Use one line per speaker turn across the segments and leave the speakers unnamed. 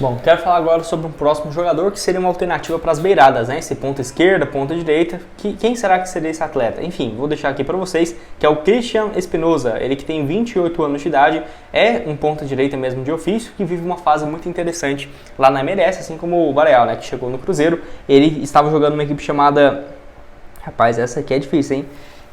Bom, quero falar agora sobre um próximo jogador que seria uma alternativa para as beiradas, né? Esse ponta esquerda, ponta direita. Quem será que seria esse atleta? Enfim, vou deixar aqui para vocês que é o Christian Espinosa. Ele que tem 28 anos de idade, é um ponta direita mesmo de ofício, que vive uma fase muito interessante lá na MLS, assim como o Baleal, né? Que chegou no Cruzeiro. Ele estava jogando numa equipe chamada... Rapaz, essa aqui é difícil, hein?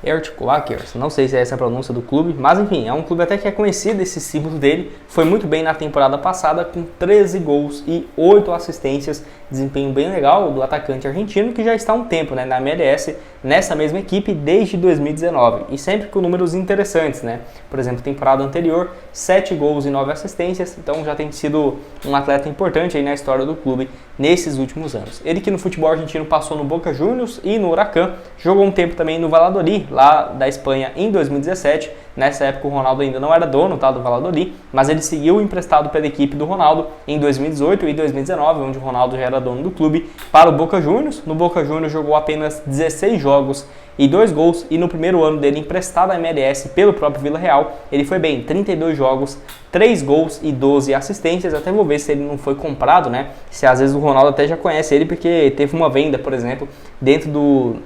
Earthquakers, não sei se é essa a pronúncia do clube, mas enfim, é um clube até que é conhecido, esse símbolo dele. Foi muito bem na temporada passada, com 13 gols e 8 assistências, desempenho bem legal do atacante argentino, que já está há um tempo, né, na MLS, nessa mesma equipe desde 2019, e sempre com números interessantes, né? Por exemplo, temporada anterior, 7 gols e 9 assistências, então já tem sido um atleta importante aí na história do clube nesses últimos anos. Ele que no futebol argentino passou no Boca Juniors e no Huracan, jogou um tempo também no Valladolid, lá da Espanha, em 2017. Nessa época o Ronaldo ainda não era dono, tá, do Valladolid, mas ele seguiu emprestado pela equipe do Ronaldo em 2018 e 2019, onde o Ronaldo já era dono do clube, para o Boca Juniors. No Boca Juniors jogou apenas 16 jogos e 2 gols, e no primeiro ano dele emprestado à MLS pelo próprio Vila Real, ele foi bem, 32 jogos, 3 gols e 12 assistências. Até vou ver se ele não foi comprado, né? Se às vezes o Ronaldo até já conhece ele, porque teve uma venda, por exemplo, dentro do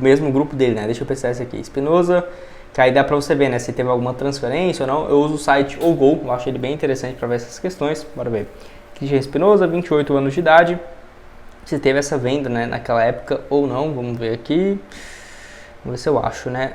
mesmo grupo dele, né? Deixa eu pensar esse aqui, Espinosa, que aí dá pra você ver, né, se teve alguma transferência ou não. Eu uso o site OGOL, eu acho ele bem interessante para ver essas questões. Bora ver. Christian Espinosa, 28 anos de idade, se teve essa venda, né, naquela época ou não, vamos ver aqui. Vamos ver se eu acho, né.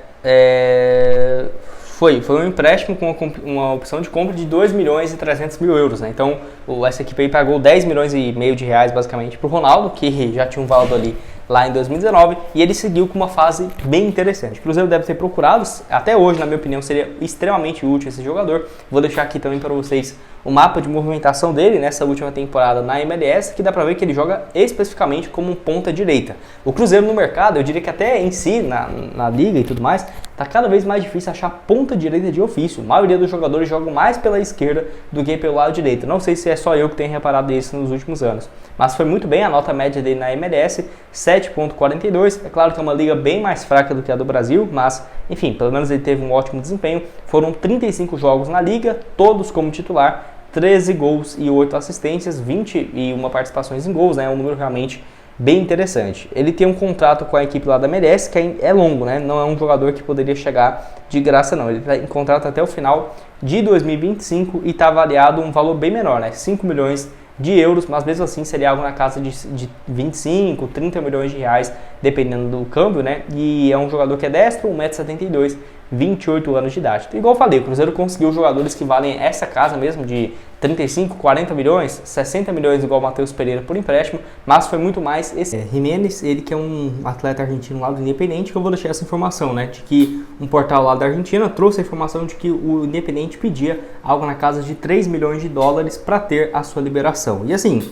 Foi um empréstimo com uma opção de compra de 2 milhões e 300 mil euros, né? Então, essa equipe aí pagou 10 milhões e meio de reais, basicamente, para o Ronaldo, que já tinha um valor ali lá em 2019, e ele seguiu com uma fase bem interessante. O Cruzeiro deve ter procurado, até hoje, na minha opinião, seria extremamente útil esse jogador. Vou deixar aqui também para vocês o mapa de movimentação dele nessa última temporada na MLS, que dá para ver que ele joga especificamente como um ponta direita. O Cruzeiro no mercado, eu diria que até em si, na liga e tudo mais, tá cada vez mais difícil achar ponta direita de ofício. A maioria dos jogadores jogam mais pela esquerda do que pelo lado direito. Não sei se é só eu que tenho reparado isso nos últimos anos, mas foi muito bem. A nota média dele na MLS, 7.42. É claro que é uma liga bem mais fraca do que a do Brasil, mas enfim, pelo menos ele teve um ótimo desempenho. Foram 35 jogos na liga, todos como titular, 13 gols e 8 assistências, 21 participações em gols, né? É um número realmente bem interessante. Ele tem um contrato com a equipe lá da MLS, que é longo, né? Não é um jogador que poderia chegar de graça, não. Ele está em contrato até o final de 2025 e está avaliado um valor bem menor, né? 5 milhões de euros, mas mesmo assim seria algo na casa de 25, 30 milhões de reais, dependendo do câmbio, né? E é um jogador que é destro, 1,72 m, 28 anos de idade. Igual eu falei, o Cruzeiro conseguiu jogadores que valem essa casa mesmo, de 35, 40 milhões, 60 milhões igual o Matheus Pereira por empréstimo, mas foi muito mais esse Jiménez, ele que é um atleta argentino lá do Independiente, que eu vou deixar essa informação, né, de que um portal lá da Argentina trouxe a informação de que o Independiente pedia algo na casa de 3 milhões de dólares para ter a sua liberação. E assim,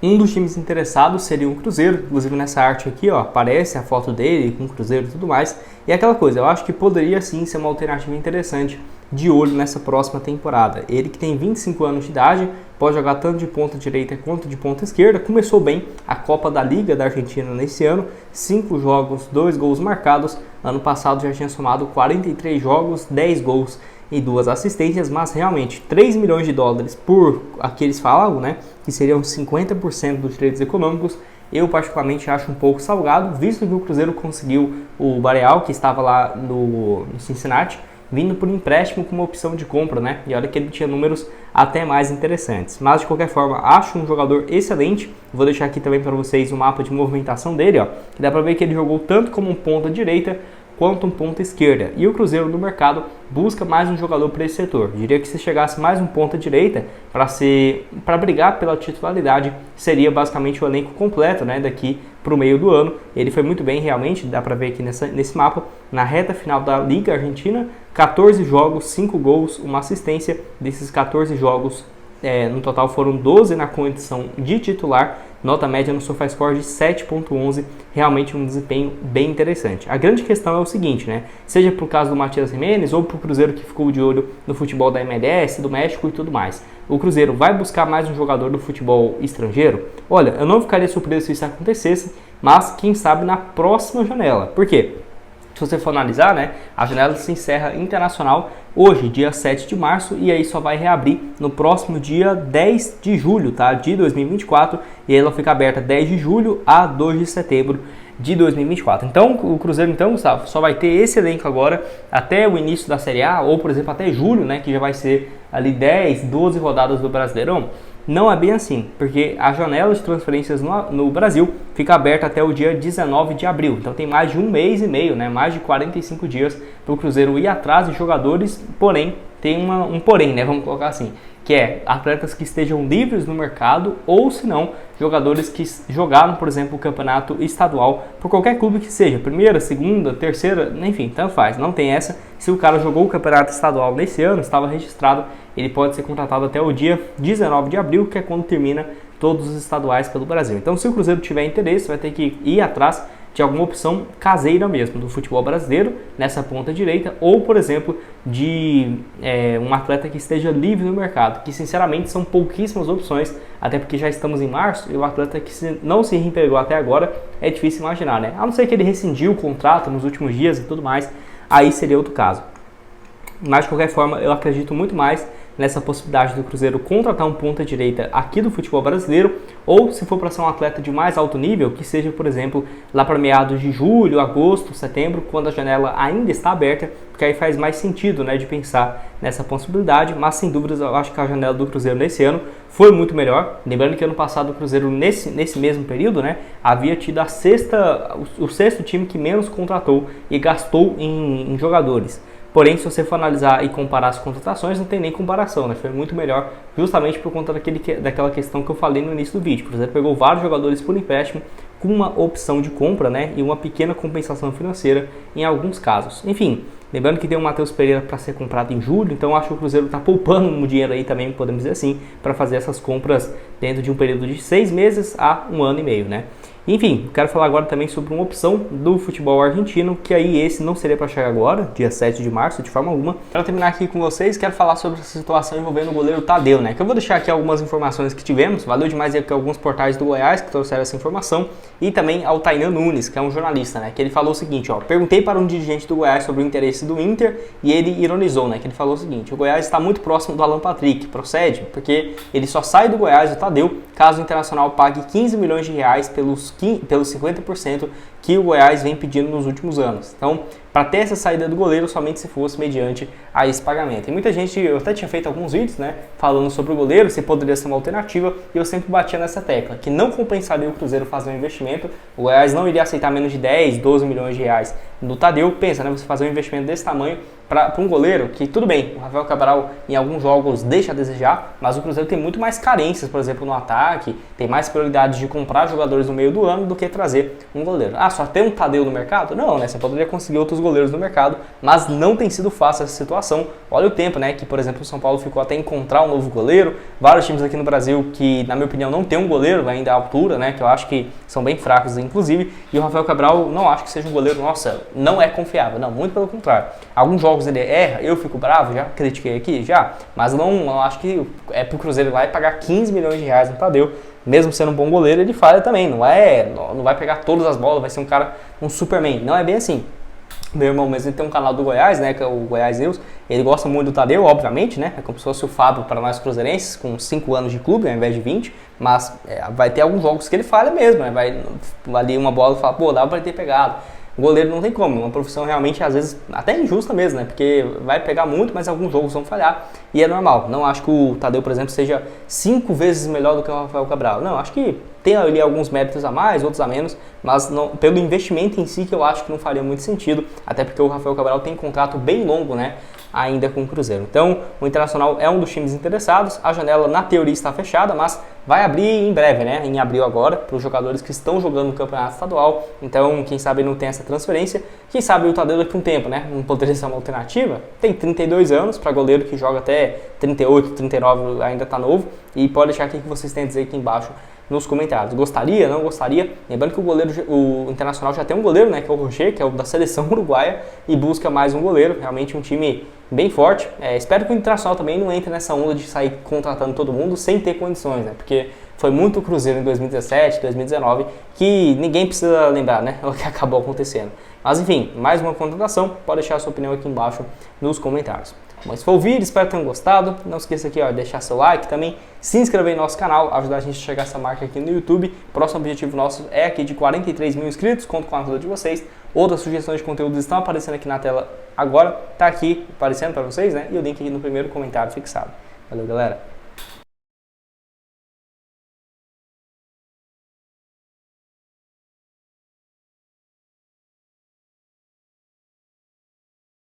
um dos times interessados seria o Cruzeiro, inclusive nessa arte aqui, ó, aparece a foto dele com o Cruzeiro e tudo mais. E aquela coisa, eu acho que poderia sim ser uma alternativa interessante de olho nessa próxima temporada. Ele que tem 25 anos de idade, pode jogar tanto de ponta direita quanto de ponta esquerda. Começou bem a Copa da Liga da Argentina nesse ano, 5 jogos, 2 gols marcados. Ano passado já tinha somado 43 jogos, 10 gols e 2 assistências, mas realmente 3 milhões de dólares por aqueles falavam, né, que seriam 50% dos direitos econômicos, eu particularmente acho um pouco salgado, visto que o Cruzeiro conseguiu o Baleal, que estava lá no Cincinnati, vindo por empréstimo com uma opção de compra, né? E olha que ele tinha números até mais interessantes. Mas de qualquer forma, acho um jogador excelente. Vou deixar aqui também para vocês o mapa de movimentação dele, ó, que dá para ver que ele jogou tanto como um ponta direita quanto um ponta esquerda. E o Cruzeiro no mercado busca mais um jogador para esse setor. Diria que se chegasse mais um ponta direita para brigar pela titularidade, seria basicamente o elenco completo, né, daqui para o meio do ano. Ele foi muito bem realmente, dá para ver aqui nesse mapa, na reta final da Liga Argentina, 14 jogos, 5 gols, uma assistência. Desses 14 jogos, no total foram 12 na condição de titular, nota média no SofaScore de 7.11, realmente um desempenho bem interessante. A grande questão é o seguinte, né? Seja por caso do Matias Jiménez ou para o Cruzeiro que ficou de olho no futebol da MLS, do México e tudo mais. O Cruzeiro vai buscar mais um jogador do futebol estrangeiro? Olha, eu não ficaria surpreso se isso acontecesse, mas quem sabe na próxima janela. Por quê? Se você for analisar, né, a janela se encerra internacional hoje, dia 7 de março, e aí só vai reabrir no próximo dia 10 de julho, tá, de 2024, e aí ela fica aberta 10 de julho a 2 de setembro de 2024. Então, o Cruzeiro, então, Gustavo, só vai ter esse elenco agora até o início da Série A, ou, por exemplo, até julho, né, que já vai ser ali 10, 12 rodadas do Brasileirão. Não é bem assim, porque a janela de transferências no Brasil fica aberta até o dia 19 de abril. Então tem mais de um mês e meio, né, mais de 45 dias para o Cruzeiro ir atrás de jogadores, porém, tem um porém, né, vamos colocar assim, que é atletas que estejam livres no mercado ou, se não, jogadores que jogaram, por exemplo, o campeonato estadual por qualquer clube que seja, primeira, segunda, terceira, enfim, tanto faz, não tem essa. Se o cara jogou o campeonato estadual nesse ano, estava registrado, ele pode ser contratado até o dia 19 de abril, que é quando termina todos os estaduais pelo Brasil. Então, se o Cruzeiro tiver interesse, vai ter que ir atrás de alguma opção caseira mesmo do futebol brasileiro, nessa ponta direita, ou, por exemplo, de um atleta que esteja livre no mercado, que sinceramente são pouquíssimas opções, até porque já estamos em março, e o atleta que não se reempregou até agora, é difícil imaginar, né? A não ser que ele rescindiu o contrato nos últimos dias e tudo mais, aí seria outro caso. Mas, de qualquer forma, eu acredito muito mais nessa possibilidade do Cruzeiro contratar um ponta-direita aqui do futebol brasileiro, ou se for para ser um atleta de mais alto nível, que seja, por exemplo, lá para meados de julho, agosto, setembro, quando a janela ainda está aberta, porque aí faz mais sentido, né, de pensar nessa possibilidade. Mas sem dúvidas eu acho que a janela do Cruzeiro nesse ano foi muito melhor. Lembrando que ano passado o Cruzeiro nesse mesmo período, né, havia tido o sexto time que menos contratou e gastou em jogadores. Porém, se você for analisar e comparar as contratações, não tem nem comparação, né? Foi muito melhor justamente por conta daquela questão que eu falei no início do vídeo. O Cruzeiro pegou vários jogadores por empréstimo com uma opção de compra, né? E uma pequena compensação financeira em alguns casos. Enfim, lembrando que tem o Matheus Pereira para ser comprado em julho, então eu acho que o Cruzeiro está poupando um dinheiro aí também, podemos dizer assim, para fazer essas compras dentro de um período de 6 meses a 1 ano e meio, né? Enfim, quero falar agora também sobre uma opção do futebol argentino, que aí esse não seria para chegar agora, dia 7 de março, de forma alguma. Para terminar aqui com vocês, quero falar sobre essa situação envolvendo o goleiro Tadeu, né? Que eu vou deixar aqui algumas informações que tivemos, valeu demais aqui alguns portais do Goiás que trouxeram essa informação, e também ao Tainan Nunes, que é um jornalista, né? Que ele falou o seguinte, ó, perguntei para um dirigente do Goiás sobre o interesse do Inter, e ele ironizou, né? Que ele falou o seguinte, o Goiás está muito próximo do Alan Patrick, procede? Porque ele só sai do Goiás, o Tadeu, caso o Internacional pague 15 milhões de reais pelos 50% que o Goiás vem pedindo nos últimos anos. Então, para ter essa saída do goleiro, somente se fosse mediante a esse pagamento. E muita gente, eu até tinha feito alguns vídeos, né, falando sobre o goleiro, se poderia ser uma alternativa, e eu sempre batia nessa tecla, que não compensaria o Cruzeiro fazer um investimento, o Goiás não iria aceitar menos de 10, 12 milhões de reais no Tadeu. Pensa, né, você fazer um investimento desse tamanho para um goleiro, que tudo bem, o Rafael Cabral em alguns jogos deixa a desejar, mas o Cruzeiro tem muito mais carências, por exemplo, no ataque, tem mais prioridade de comprar jogadores no meio do ano do que trazer um goleiro. Ah, só tem um Tadeu no mercado? Não, né, você poderia conseguir outros goleiros no mercado, mas não tem sido fácil essa situação. Olha o tempo, né, que por exemplo o São Paulo ficou até encontrar um novo goleiro, vários times aqui no Brasil que, na minha opinião, não tem um goleiro ainda à altura, né, que eu acho que são bem fracos inclusive, e o Rafael Cabral não acho que seja um goleiro, nossa, não é confiável, não, muito pelo contrário. Alguns jogos ele erra, eu fico bravo, já critiquei aqui, já, mas não acho que é pro Cruzeiro ir lá e pagar 15 milhões de reais no Tadeu. Mesmo sendo um bom goleiro, ele falha também, não vai pegar todas as bolas, vai ser um cara, um Superman, não é bem assim. Meu irmão mesmo, ele tem um canal do Goiás, né, que é o Goiás News, ele gosta muito do Tadeu, obviamente, né, é como se fosse o Fábio para nós cruzeirenses, com 5 anos de clube, ao invés de 20, mas vai ter alguns jogos que ele falha mesmo, né, vai ali uma bola e fala, pô, dá para ele ter pegado. O goleiro não tem como, é uma profissão realmente, às vezes, até injusta mesmo, né? Porque vai pegar muito, mas alguns jogos vão falhar e é normal. Não acho que o Tadeu, por exemplo, seja 5 vezes melhor do que o Rafael Cabral. Não, acho que tem ali alguns méritos a mais, outros a menos, mas não, pelo investimento em si que eu acho que não faria muito sentido, até porque o Rafael Cabral tem um contrato bem longo, né? Ainda com o Cruzeiro. Então, o Internacional é um dos times interessados, a janela na teoria está fechada, mas vai abrir em breve, né, em abril agora, para os jogadores que estão jogando no campeonato estadual, então quem sabe não tem essa transferência, quem sabe o Tadeu daqui a um tempo, né, não poderia ser uma alternativa, tem 32 anos, para goleiro que joga até 38, 39, ainda está novo, e pode deixar aqui que vocês têm a dizer aqui embaixo nos comentários. Gostaria? Não gostaria? Lembrando que o Internacional já tem um goleiro, né, que é o Rocher, que é o da seleção uruguaia, e busca mais um goleiro. Realmente um time bem forte. Espero que o Internacional também não entre nessa onda de sair contratando todo mundo sem ter condições, né? Porque foi muito Cruzeiro em 2017, 2019, que ninguém precisa lembrar, né? O que acabou acontecendo. Mas enfim, mais uma contratação. Pode deixar a sua opinião aqui embaixo nos comentários. Bom, esse foi o vídeo, espero que tenham gostado. Não esqueça aqui, ó, de deixar seu like também, se inscrever em nosso canal, ajudar a gente a chegar a essa marca aqui no YouTube. Próximo objetivo nosso é aqui de 43 mil inscritos, conto com a ajuda de vocês. Outras sugestões de conteúdos estão aparecendo aqui na tela agora, tá aqui aparecendo para vocês, né? E o link aqui no primeiro comentário fixado. Valeu, galera!